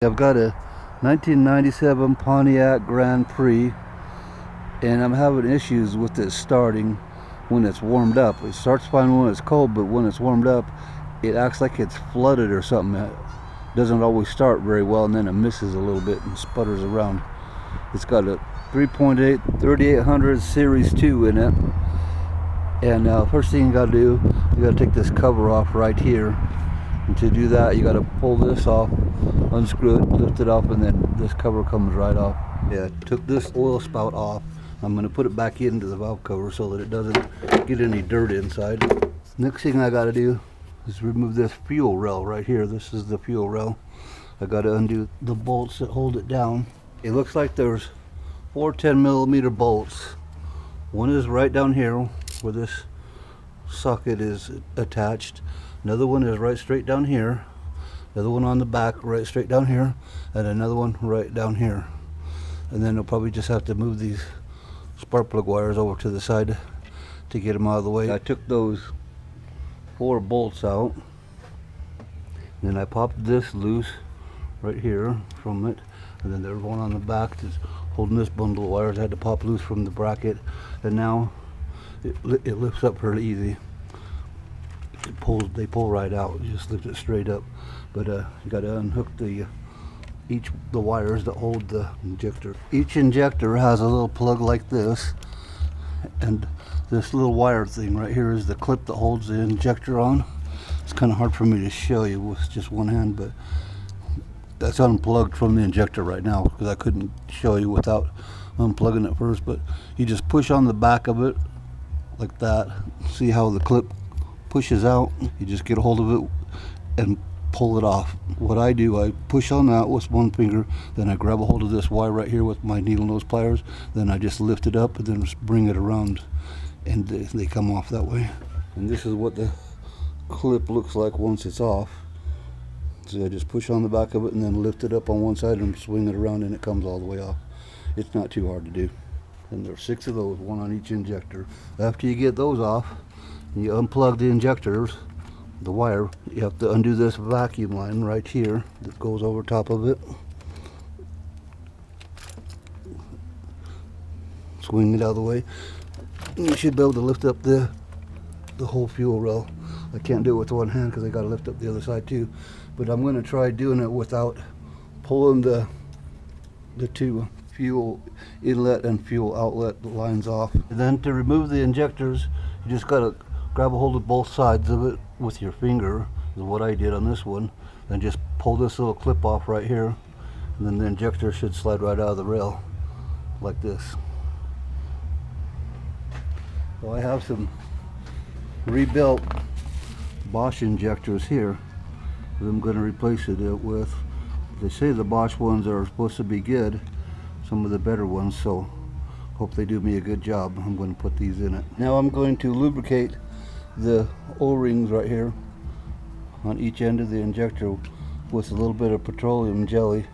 I've got a 1997 Pontiac Grand Prix, and I'm having issues with it starting when it's warmed up. It starts fine when it's cold, but when it's warmed up, it acts like it's flooded or something. It doesn't always start very well, and then it misses a little bit and sputters around. It's got a 3.8 3800 Series 2 in it, and first thing you got to do, you got to take this cover off right here. And to do that, you got to pull this off, unscrew it, lift it off, and then this cover comes right off. Yeah, I took this oil spout off. I'm going to put it back into the valve cover so that it doesn't get any dirt inside. Next thing I got to do is remove this fuel rail right here. This is the fuel rail. I got to undo the bolts that hold it down. It looks like there's 4 10mm bolts. One is right down here where this socket is attached. Another one is right straight down here. Another one on the back right straight down here, and another one right down here. And then I'll probably just have to move these spark plug wires over to the side to get them out of the way. I took those 4 bolts out, and then I popped this loose right here from it, and then there's one on the back that's holding this bundle of wires. I had to pop loose from the bracket, and now it lifts up fairly easy. They pull right out. You just lift it straight up, but you got to unhook the wires that hold the injector. Each injector has a little plug like this, and this little wire thing right here is the clip that holds the injector on. It's kind of hard for me to show you with just one hand, but that's unplugged from the injector right now because I couldn't show you without unplugging it first. But you just push on the back of it like that. See how the clip pushes out? You just get a hold of it and pull it off. What I do, I push on that with one finger, then I grab a hold of this wire right here with my needle nose pliers, then I just lift it up and then just bring it around, and they come off that way. And this is what the clip looks like once it's off. So I just push on the back of it and then lift it up on one side and swing it around, and it comes all the way off. It's not too hard to do. And there's 6 of those, 1 on each injector. After you get those off, you unplug the injectors, the wire. You have to undo this vacuum line right here that goes over top of it. Swing it out of the way. You should be able to lift up the whole fuel rail. I can't do it with one hand because I got to lift up the other side too. But I'm going to try doing it without pulling the 2 fuel inlet and fuel outlet lines off. And then to remove the injectors, you just got to grab a hold of both sides of it with your finger, is what I did on this one, and just pull this little clip off right here, and then the injector should slide right out of the rail like this. So I have some rebuilt Bosch injectors here that I'm going to replace it with. They say the Bosch ones are supposed to be good, some of the better ones, so hope they do me a good job. I'm going to put these in it. Now I'm going to lubricate the O-rings right here on each end of the injector with a little bit of petroleum jelly.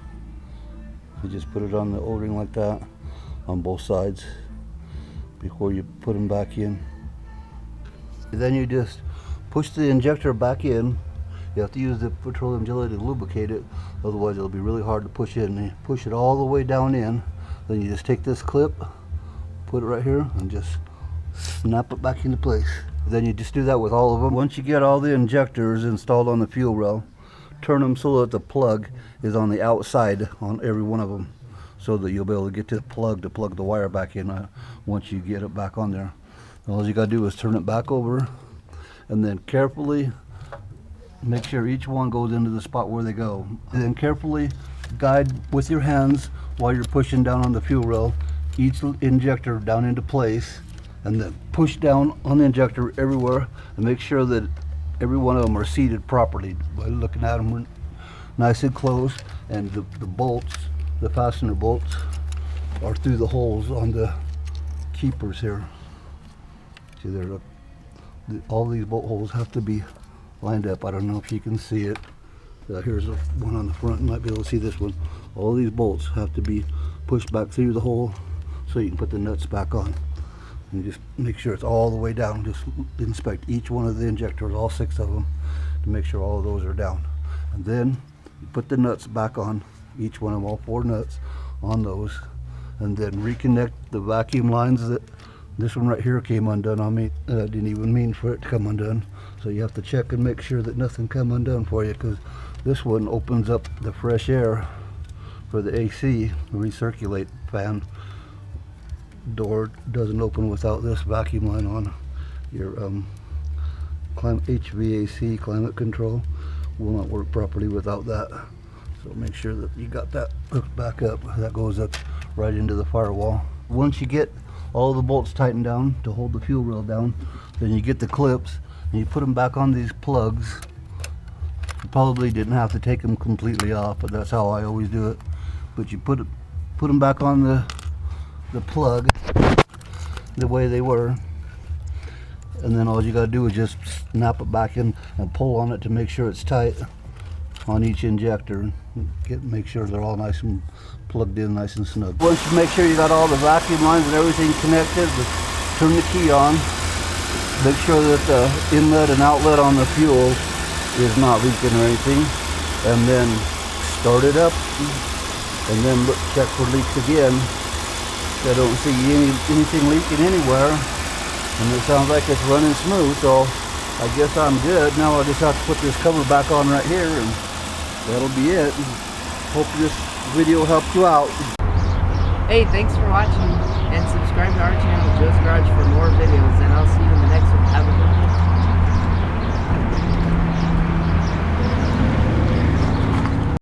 You just put it on the O-ring like that on both sides before you put them back in. And then you just push the injector back in. You have to use the petroleum jelly to lubricate it, otherwise it'll be really hard to push in. You push it all the way down in, then you just take this clip, put it right here, and just snap it back into place. Then you just do that with all of them. Once you get all the injectors installed on the fuel rail, turn them so that the plug is on the outside on every one of them, so that you'll be able to get to the plug to plug the wire back in once you get it back on there. All you got to do is turn it back over, and then carefully make sure each one goes into the spot where they go. And then carefully guide with your hands while you're pushing down on the fuel rail each injector down into place, and then push down on the injector everywhere and make sure that every one of them are seated properly by looking at them nice and close, and the bolts, the fastener bolts, are through the holes on the keepers here. See, all these bolt holes have to be lined up. I don't know if you can see it. Here's the one on the front. You might be able to see this one. All these bolts have to be pushed back through the hole so you can put the nuts back on. And just make sure it's all the way down. Just inspect each one of the injectors, all 6 of them, to make sure all of those are down. And then you put the nuts back on each one of them, all 4 nuts on those, and then reconnect the vacuum lines. That this one right here came undone on me. I didn't even mean for it to come undone, so you have to check and make sure that nothing come undone for you, because this one opens up the fresh air for the AC, the recirculate fan. Door doesn't open without this vacuum line on. Your HVAC, climate control, will not work properly without that. So make sure that you got that hooked back up. That goes up right into the firewall. Once you get all the bolts tightened down to hold the fuel rail down, then you get the clips and you put them back on these plugs. You probably didn't have to take them completely off, but that's how I always do it. But you put them back on the plug the way they were, and then all you got to do is just snap it back in and pull on it to make sure it's tight on each injector. Make sure they're all nice and plugged in, nice and snug. Once you make sure you got all the vacuum lines and everything connected, turn the key on. Make sure that the inlet and outlet on the fuel is not leaking or anything, and then start it up, and then check for leaks again. I don't see anything leaking anywhere, and it sounds like it's running smooth, so I guess I'm good. Now I just have to put this cover back on right here, and that'll be it. Hope this video helped you out. Hey, thanks for watching, and subscribe to our channel, Joe's Garage, for more videos, and I'll see you in the next